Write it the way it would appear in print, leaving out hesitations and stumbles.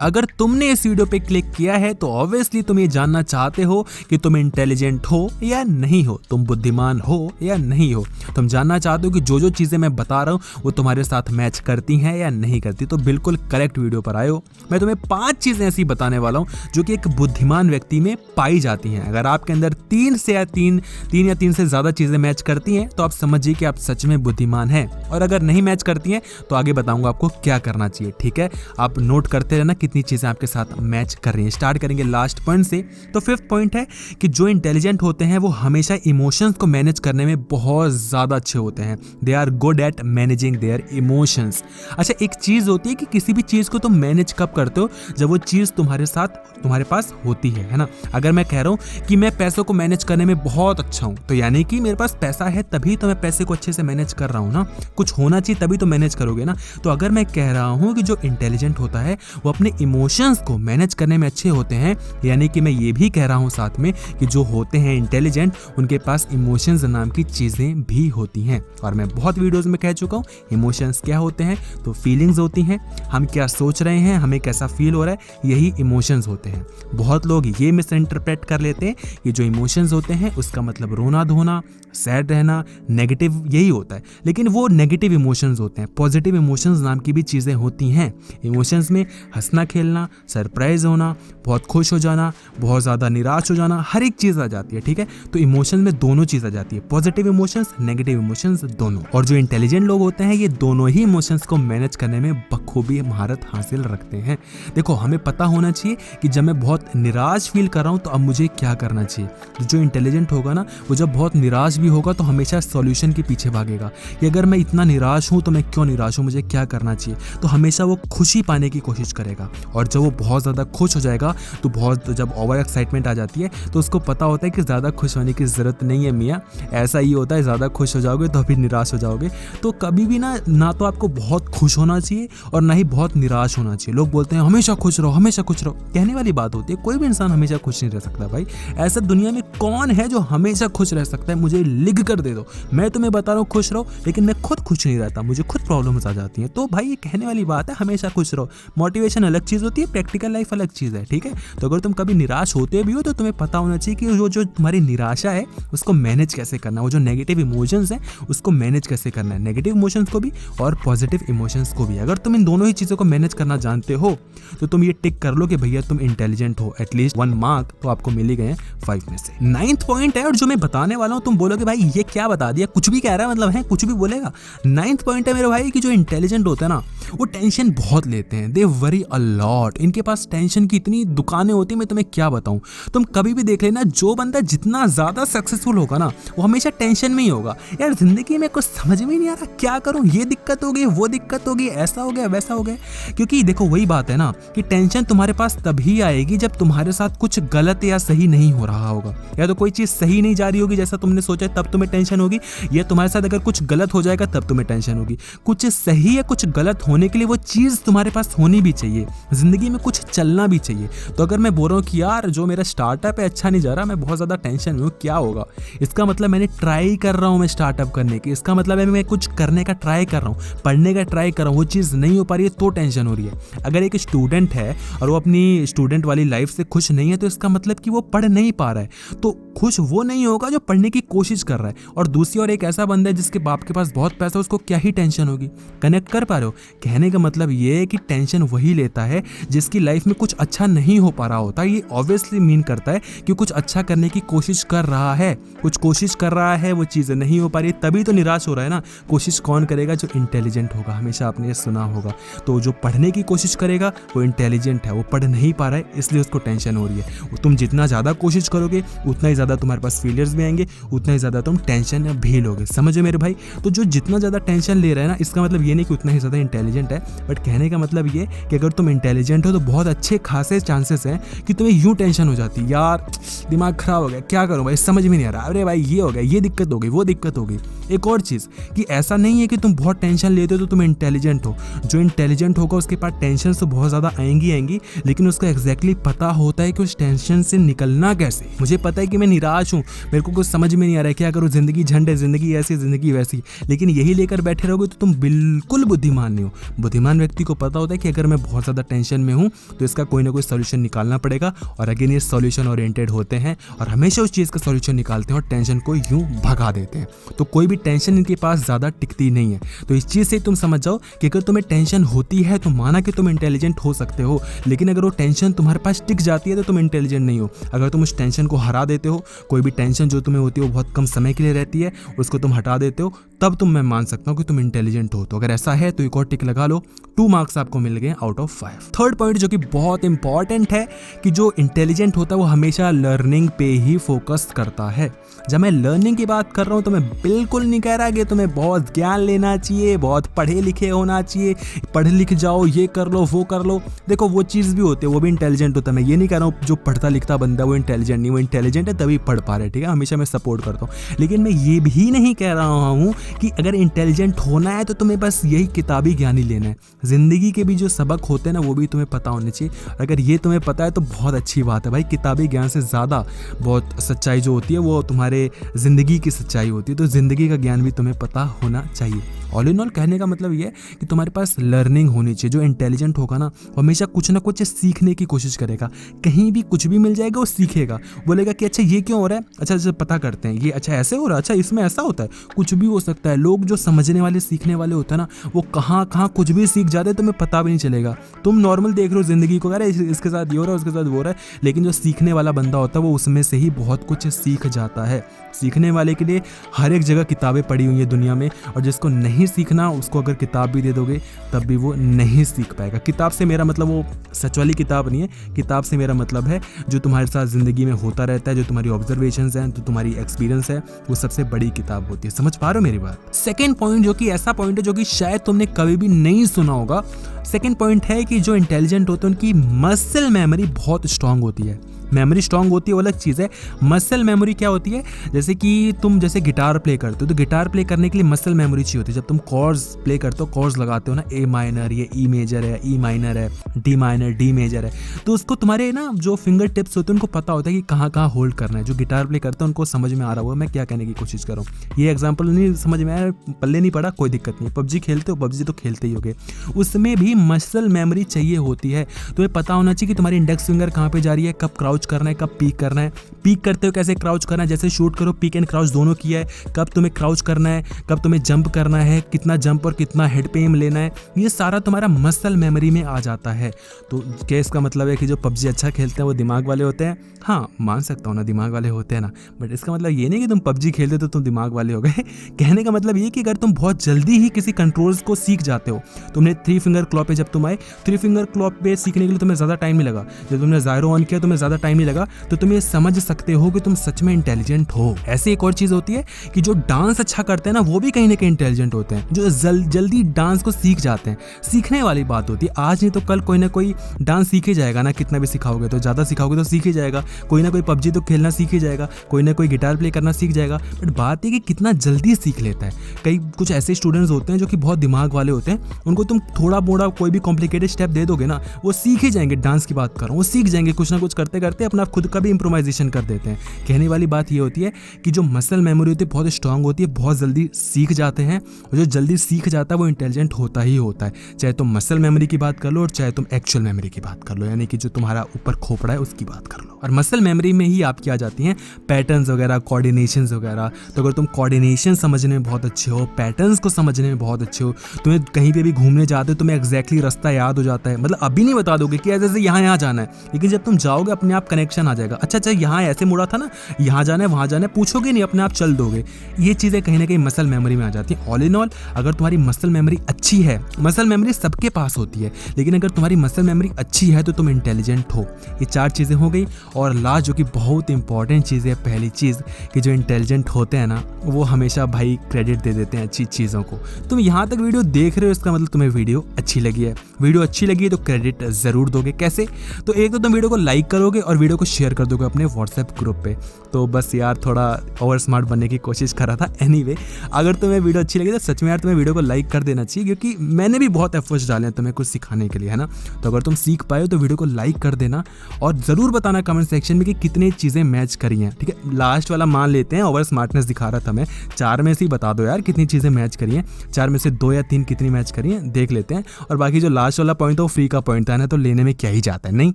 अगर तुमने इस वीडियो पे क्लिक किया है तो ऑब्वियसली तुम ये जानना चाहते हो कि तुम इंटेलिजेंट हो या नहीं हो, तुम बुद्धिमान हो या नहीं हो। तुम जानना चाहते हो कि जो जो चीज़ें मैं बता रहा हूँ वो तुम्हारे साथ मैच करती हैं या नहीं करती। तो बिल्कुल करेक्ट वीडियो पर आए हो। मैं तुम्हें 5 चीज़ें ऐसी बताने वाला हूँ जो कि एक बुद्धिमान व्यक्ति में पाई जाती हैं। अगर आपके अंदर 3 या 3 से ज़्यादा चीज़ें मैच करती हैं तो आप समझिए कि आप सच में बुद्धिमान हैं। और अगर नहीं मैच करती हैं तो आगे बताऊँगा आपको क्या करना चाहिए। ठीक है, आप नोट करते रहना कितनी चीजें आपके साथ मैच कर रही हैं। स्टार्ट करेंगे लास्ट पॉइंट से। तो 5th पॉइंट है कि जो इंटेलिजेंट होते हैं वो हमेशा इमोशंस को मैनेज करने में बहुत ज्यादा अच्छे होते हैं। They are good at managing their emotions. अच्छा, एक चीज होती है कि किसी भी चीज को तुम मैनेज कब करते हो, जब वो चीज तुम्हारे पास होती है ना। अगर मैं कह रहा हूं कि मैं पैसों को मैनेज करने में बहुत अच्छा हूं, तो यानी कि मेरे पास पैसा है तभी तो मैं पैसे को अच्छे से मैनेज कर रहा हूं ना। कुछ होना चाहिए तभी तो मैनेज करोगे ना। तो अगर मैं कह रहा हूं कि जो इंटेलिजेंट होता है वो अपने इमोशंस को मैनेज करने में अच्छे होते हैं, यानी कि मैं ये भी कह रहा हूं साथ में कि जो होते हैं इंटेलिजेंट उनके पास इमोशंस नाम की चीजें भी होती हैं। और मैं बहुत वीडियोस में कह चुका हूं इमोशंस क्या होते हैं। तो फीलिंग्स होती हैं, हम क्या सोच रहे हैं, हमें कैसा फील हो रहा है, यही इमोशंस होते हैं। बहुत लोग ये मिस इंटरप्रेट कर लेते हैं कि जो इमोशंस होते हैं उसका मतलब रोना धोना, सैड रहना, नेगेटिव यही होता है। लेकिन वो नेगेटिव इमोशंस होते हैं। पॉजिटिव इमोशंस नाम की भी चीजें होती हैं। इमोशंस में हंसना खेलना, सरप्राइज होना, बहुत खुश हो जाना, बहुत ज़्यादा निराश हो जाना, हर एक चीज़ आ जाती है। ठीक है, तो इमोशन में दोनों चीज़ आ जाती है, पॉजिटिव इमोशंस, नेगेटिव इमोशंस दोनों। और जो इंटेलिजेंट लोग होते हैं ये दोनों ही इमोशंस को मैनेज करने में बखूबी महारत हासिल रखते हैं। देखो, हमें पता होना चाहिए कि जब मैं बहुत निराश फील कर रहा हूँ तो अब मुझे क्या करना चाहिए। जो इंटेलिजेंट होगा ना वो जब बहुत निराश भी होगा तो हमेशा सॉल्यूशन के पीछे भागेगा कि अगर मैं इतना निराश हूँ तो मैं क्यों निराश हूँ, मुझे क्या करना चाहिए। तो हमेशा वो खुशी पाने की कोशिश करेगा। और जब वो बहुत ज़्यादा खुश हो जाएगा तो जब ओवर एक्साइटमेंट आ जाती है तो उसको पता होता है कि ज़्यादा खुश होने की ज़रूरत नहीं है मियाँ, ऐसा ही होता है, ज़्यादा खुश हो जाओगे तो फिर निराश हो जाओगे। तो कभी भी ना तो आपको बहुत खुश होना चाहिए और ना ही बहुत निराश होना चाहिए। लोग बोलते हैं हमेशा खुश रहो, हमेशा खुश रहो, कहने वाली बात होती है। कोई भी इंसान हमेशा खुश नहीं रह सकता भाई। ऐसा दुनिया में कौन है जो हमेशा खुश रह सकता है? मुझे लिख कर दे दो। मैं तुम्हें बता रहा हूँ खुश रहो, लेकिन मैं खुद खुश नहीं रहता, मुझे खुद प्रॉब्लम्स आ जाती हैं। तो भाई ये कहने वाली बात है, हमेशा खुश रहो। मोटिवेशन अलग चीज़ होती है, प्रैक्टिकल लाइफ अलग चीज़ है। ठीक है, तो अगर तुम कभी निराश होते भी हो तो तुम्हें पता होना चाहिए कि जो तुम्हारी निराशा है उसको मैनेज कैसे करना है। वो जो नेगेटिव इमोशंस है उसको मैनेज कैसे करना है, नेगेटिव इमोशंस को भी और पॉजिटिव इमोशंस को भी। अगर तुम इन दोनों ही चीज़ों को मैनेज करना जानते हो तो तुम ये टिक कर लो कि भैया तुम इंटेलिजेंट हो। एटलीस्ट 1 मार्क तो आपको मिल ही गए 5 में से। 9th पॉइंट है, और जो मैं बताने वाला हूँ तुम बोलोगे भाई ये क्या बता दिया, कुछ भी कह रहा है, मतलब है कुछ भी बोलेगा। 9th पॉइंट है मेरे भाई कि जो इंटेलिजेंट होते हैं ना वो टेंशन बहुत लेते हैं। दे वरी अ लॉट। इनके पास टेंशन की इतनी दुकानें होती है, मैं तुम्हें क्या बताऊं। तुम कभी भी देख लेना, जो बंदा जितना ज्यादा सक्सेसफुल होगा ना वो हमेशा टेंशन में ही होगा। यार जिंदगी में कुछ समझ में नहीं आ रहा, क्या करूं, ये दिक्कत होगी, वो दिक्कत होगी, ऐसा हो गया, वैसा हो गया। क्योंकि देखो वही बात है ना कि टेंशन तुम्हारे पास तभी आएगी जब तुम्हारे साथ कुछ गलत या सही नहीं हो रहा होगा, या तो कोई चीज सही नहीं जा रही होगी जैसा तुमने सोचा तब तुम्हें टेंशन होगी, या तुम्हारे साथ अगर कुछ गलत हो जाएगा तब तुम्हें टेंशन होगी। कुछ सही या कुछ गलत होने के लिए वो चीज तुम्हारे पास होनी भी चाहिए, जिंदगी में कुछ चलना भी चाहिए। तो अगर मैं बोल रहा हूँ कि यार जो मेरा स्टार्टअप है अच्छा नहीं जा रहा, मैं बहुत ज़्यादा टेंशन में हूँ, क्या होगा, इसका मतलब मैंने ट्राई कर रहा हूँ मैं स्टार्टअप करने की, इसका मतलब है मैं कुछ करने का ट्राई कर रहा हूँ, पढ़ने का ट्राई कर रहा हूँ, वो चीज़ नहीं हो पा रही है तो टेंशन हो रही है। अगर एक स्टूडेंट है और वो अपनी स्टूडेंट वाली लाइफ से खुश नहीं है तो इसका मतलब कि वो पढ़ नहीं पा रहा है। तो खुश वो नहीं होगा जो पढ़ने की कोशिश कर रहा है। और दूसरी ओर एक ऐसा बंदा है जिसके बाप के पास बहुत पैसा, उसको क्या ही टेंशन होगी। कनेक्ट कर पा रहे हो? कहने का मतलब ये है कि टेंशन वही लेता है जिसकी लाइफ में कुछ अच्छा नहीं हो पा रहा होता। ये ऑब्वियसली मीन करता है कि कुछ अच्छा करने की कोशिश कर रहा है, कुछ कोशिश कर रहा है, वो चीज़ें नहीं हो पा रही, तभी तो निराश हो रहा है ना। कोशिश कौन करेगा? जो इंटेलिजेंट होगा। हमेशा आपने ये सुना होगा। तो जो पढ़ने की कोशिश करेगा वो इंटेलिजेंट है, वो पढ़ नहीं पा रहा है इसलिए उसको टेंशन हो रही है। तुम जितना ज़्यादा कोशिश करोगे उतना ही ज़्यादा तुम्हारे पास फेलियर्स भी आएंगे, उतना ही ज़्यादा तुम टेंशन भी लोगे। समझो मेरे भाई। तो जो जितना ज़्यादा टेंशन ले रहा है ना, इसका मतलब ये नहीं कि उतना ही ज़्यादा इंटेलिजेंट है, बट कहने का मतलब ये कि अगर तुम इंटेलिजेंट हो तो बहुत अच्छे खासे चांसेस हैं कि तुम्हें यूं टेंशन हो जाती है, यार दिमाग खराब हो गया, क्या करूं भाई, समझ में नहीं आ रहा, अरे भाई ये हो गया, ये दिक्कत हो गई, वो दिक्कत हो गई। एक और चीज़ कि ऐसा नहीं है कि तुम बहुत टेंशन लेते हो तो तुम इंटेलिजेंट हो। जो इंटेलिजेंट होगा उसके पास टेंशन तो बहुत ज़्यादा आएंगी, लेकिन उसको एग्जैक्टली पता होता है कि उस टेंशन से निकलना कैसे। मुझे पता है कि मैं निराश हूँ, मेरे को कुछ समझ में नहीं आ रहा है, क्या करूँ, ज़िंदगी झंड है, ज़िंदगी ऐसी, ज़िंदगी वैसी, लेकिन यही लेकर बैठे रहोगे तो तुम बिल्कुल बुद्धिमान नहीं हो। बुद्धिमान व्यक्ति को पता होता है कि अगर मैं बहुत ज़्यादा टेंशन में हूँ तो इसका कोई ना कोई सोल्यूशन निकालना पड़ेगा, और अगेन ये सोल्यूशन ओरिएंटेड होते हैं और हमेशा उस चीज़ का सोल्यूशन निकालते हैं और टेंशन को यूं भगा देते हैं। तो कोई भी टेंशन इनके पास ज़्यादा टिकती नहीं है। तो इस चीज़ से तुम समझ जाओ कि अगर तुम्हें टेंशन होती है तो माना कि तुम इंटेलिजेंट हो सकते हो, लेकिन अगर वो टेंशन तुम्हारे पास टिक जाती है तो तुम इंटेलिजेंट नहीं हो। अगर तुम उस टेंशन को हरा देते हो, कोई भी टेंशन जो तुम्हें होती है वो बहुत कम समय के लिए रहती है, उसको तुम हटा देते हो, तब तुम मैं मान सकता हूँ कि तुम इंटेलिजेंट हो। तो अगर ऐसा है तो एक और टिक लगा लो, 2 मार्क्स आपको मिल गए आउट ऑफ 5। थर्ड पॉइंट जो कि बहुत इंपॉर्टेंट है कि जो इंटेलिजेंट होता है वो हमेशा लर्निंग पे ही फोकस करता है। जब मैं लर्निंग की बात कर रहा हूँ तो मैं बिल्कुल नहीं कह रहा कि तुम्हें बहुत ज्ञान लेना चाहिए, बहुत पढ़े लिखे होना चाहिए, पढ़ लिख जाओ, ये कर लो वो कर लो। देखो वो चीज़ भी होती है, वो भी इंटेलिजेंट होता है। मैं ये नहीं कह रहा हूँ जो पढ़ता लिखता बंदा वो इंटेलिजेंट नहीं, वो इंटेलिजेंट है तभी पढ़ पा रहे, ठीक है, हमेशा मैं सपोर्ट करता हूँ। लेकिन मैं ये भी नहीं कह रहा हूँ कि अगर इंटेलिजेंट होना है तो तुम्हें बस यही किताबी ज्ञान ही लेना है। ज़िंदगी के भी जो सबक होते हैं ना वो भी तुम्हें पता होने चाहिए। अगर ये तुम्हें पता है तो बहुत अच्छी बात है भाई। किताबी ज्ञान से ज़्यादा बहुत सच्चाई जो होती है वो तुम्हारे ज़िंदगी की सच्चाई होती है। तो ज़िंदगी का ज्ञान भी तुम्हें पता होना चाहिए। ऑल इन ऑल कहने का मतलब ये है कि तुम्हारे पास लर्निंग होनी चाहिए। जो इंटेलिजेंट होगा ना वो हमेशा कुछ ना कुछ सीखने की कोशिश करेगा। कहीं भी कुछ भी मिल जाएगा वो सीखेगा, बोलेगा कि अच्छा ये क्यों हो रहा है, अच्छा पता करते हैं, ये अच्छा ऐसे हो रहा है, अच्छा इसमें ऐसा होता है, कुछ भी हो सकता है। लोग जो समझने वाले सीखने वाले होते हैं ना वो कहाँ कुछ भी सीख जाते हैं, तुम्हें पता भी नहीं चलेगा। तुम नॉर्मल देख रहे हो ज़िंदगी को, अरे इसके साथ ये हो रहा है, उसके साथ वो हो रहा है, लेकिन जो सीखने वाला बंदा होता है वो उसमें से ही बहुत कुछ सीख जाता है। सीखने वाले के लिए हर एक जगह किताबें पड़ी हुई है दुनिया में, और जिसको नहीं सीखना उसको अगर किताब भी दे दोगे तब भी वो नहीं सीख पाएगा। किताब से मेरा मतलब वो सच वाली किताब नहीं है, किताब से मेरा मतलब है जो तुम्हारे साथ ज़िंदगी में होता रहता है, जो तुम्हारी ऑब्जर्वेशंस हैं, जो तुम्हारी एक्सपीरियंस है, वो सबसे बड़ी किताब होती है। समझ पा रहे हो मेरी बात? सेकेंड पॉइंट जो कि ऐसा पॉइंट है जो कि शायद तुमने कभी भी नहीं सुना होगा। सेकेंड पॉइंट है कि जो इंटेलिजेंट होते हैं उनकी मसल मेमोरी बहुत स्ट्रांग होती है। मेमोरी स्ट्रांग होती है वो अलग चीज़ है, मसल मेमोरी क्या होती है, जैसे कि तुम जैसे गिटार प्ले करते हो तो गिटार प्ले करने के लिए मसल मेमोरी चाहिए होती है। जब तुम कॉर्ड्स प्ले करते हो, कॉर्ड्स लगाते हो ना, ए माइनर, ये ई मेजर है, ई माइनर है, डी माइनर, डी मेजर है, तो उसको तुम्हारे ना जो फिंगर टिप्स होते हैं उनको पता होता है कि कहाँ होल्ड करना है। जो गिटार प्ले करते हैं उनको समझ में आ रहा हुआ मैं क्या कहने की कोशिश कर रहा हूँ। ये एग्जाम्पल नहीं समझ में आया, पल्ले नहीं पड़ा, कोई दिक्कत नहीं। पबजी खेलते हो, पबजी तो खेलते ही होगे, उसमें भी मसल मेमोरी चाहिए होती है। तुम्हें पता होना चाहिए कि तुम्हारी इंडेक्स फिंगर कहाँ पे जा रही है, कब क्राउच करना है, कब पीक करना है, पीक करते हो कैसे क्राउच करना है, जैसे शूट करो पीक एंड क्राउच दोनों किया है, कब तुम्हें क्राउच करना है, कब तुम्हें जंप करना है, कितना जंप और कितना हेड पे एम लेना है, ये सारा तुम्हारा मसल मेमोरी में आ जाता है। तो क्या इसका मतलब है कि जो पबजी अच्छा खेलते हैं वो दिमाग वाले होते हैं? हाँ, मान सकता हूँ ना, दिमाग वाले होते हैं ना, बट इसका मतलब ये नहीं कि तुम पबजी खेलते तो तुम दिमाग वाले हो गए। कहने का मतलब ये कि अगर तुम बहुत जल्दी ही किसी कंट्रोल्स को सीख जाते हो, तुमने 3 फिंगर क्लॉ पे जब तुम आए, 3 फिंगर क्लॉ पे सीखने के लिए तुम्हें ज़्यादा टाइम नहीं लगा, जब तुमने ज़ायरो ऑन किया तुम्हें ज़्यादा टाइम नहीं लगा, तो तुम ये समझ सकते हो कि तुम सच में इंटेलिजेंट हो। ऐसे एक और चीज़ होती है कि जो डांस अच्छा करते हैं ना वो भी कहीं ना कहीं इंटेलिजेंट होते हैं, जो जल्दी डांस को सीख जाते हैं। सीखने वाली बात होती है, आज नहीं तो कल कोई ना कोई डांस सीख ही जाएगा ना, कितना भी सिखाओगे तो, ज़्यादा सिखाओगे तो सीख ही जाएगा, कोई ना कोई पबजी तो खेलना सीख ही जाएगा, कोई ना कोई गिटार प्ले करना सीख जाएगा। बट बात है कि कितना जल्दी सीख लेता है। कुछ ऐसे स्टूडेंट्स होते हैं जो कि बहुत दिमाग वाले होते हैं, उनको तुम थोड़ा मोड़ा कोई भी कॉम्प्लिकेटेड स्टेप दे दोगे ना वो सीख ही जाएंगे। डांस की बात कर रहा हूँ, वो सीख जाएंगे, कुछ ना कुछ करते करते अपना खुद का भी इम्प्रोवाइजेशन कर देते हैं। कहने वाली बात ये होती है कि जो मसल मेमोरी होती है बहुत स्ट्रांग होती है, बहुत जल्दी सीख जाते हैं, और जो जल्दी सीख जाता है वो इंटेलिजेंट होता ही होता है। चाहे तुम मसल मेमोरी की बात कर लो और चाहे तुम एक्चुअल मेमोरी की बात कर लो, यानी कि जो तुम्हारा ऊपर खोपड़ा है उसकी बात कर लो। और मसल मेमोरी में ही आपकी आ जाती हैं पैटर्न्स वगैरह, कोऑर्डिनेशंस वगैरह। तो अगर तुम कोऑर्डिनेशन समझने में बहुत अच्छे हो, पैटर्न्स को समझने में बहुत अच्छे हो, तुम्हें कहीं पे भी घूमने जाते हो तुम्हें एग्जैक्टली रास्ता याद हो जाता है। मतलब अभी नहीं बता दोगे कि ऐसे यहाँ जाना है, लेकिन जब तुम जाओगे अपने आप कनेक्शन आ जाएगा। अच्छा यहाँ ऐसे मुड़ा था ना, यहाँ जाना है, वहाँ जाना है, पूछोगे नहीं, अपने आप चल दोगे। ये चीज़ें कहीं ना कहीं मसल मेमोरी में आ जाती हैं। ऑल इन ऑल अगर तुम्हारी मसल मेमोरी अच्छी है, मसल मेमोरी सबके पास होती है, लेकिन अगर तुम्हारी मसल मेमोरी अच्छी है तो तुम इंटेलिजेंट हो। ये 4 चीज़ें हो गई। और लास्ट जो कि बहुत इंपॉर्टेंट चीज़ है, पहली चीज़ कि जो इंटेलिजेंट होते हैं ना वो हमेशा भाई क्रेडिट दे देते हैं अच्छी चीज़ों को। तुम यहाँ तक वीडियो देख रहे हो इसका मतलब तुम्हें वीडियो अच्छी लगी है। वीडियो अच्छी लगी है तो क्रेडिट ज़रूर दोगे। कैसे? तो एक तो तुम वीडियो को लाइक करोगे और वीडियो को शेयर कर दोगे अपने व्हाट्सएप ग्रुप पे। तो बस यार थोड़ा ओवर स्मार्ट बनने की कोशिश कर रहा था। एनीवे, अगर तुम्हें वीडियो अच्छी लगी तो सच में यार तुम्हें वीडियो को लाइक कर देना चाहिए, क्योंकि मैंने भी बहुत एफर्ट्स डाले हैं तुम्हें कुछ सिखाने के लिए, है ना। तो अगर तुम सीख पाए तो वीडियो को लाइक कर देना और ज़रूर बताना कमेंट सेक्शन में कि कितनी चीज़ें मैच करी हैं, ठीक है। लास्ट वाला मान लेते हैं, ओवर स्मार्टनेस दिखा रहा था मैं, 4 में से ही बता दो यार कितनी चीज़ें मैच करी हैं, 4 में से 2 या 3 कितनी मैच करी हैं देख लेते हैं। और बाकी जो लास्ट वाला पॉइंट था वो फ्री का पॉइंट था ना, तो लेने में क्या ही जाता है, नहीं।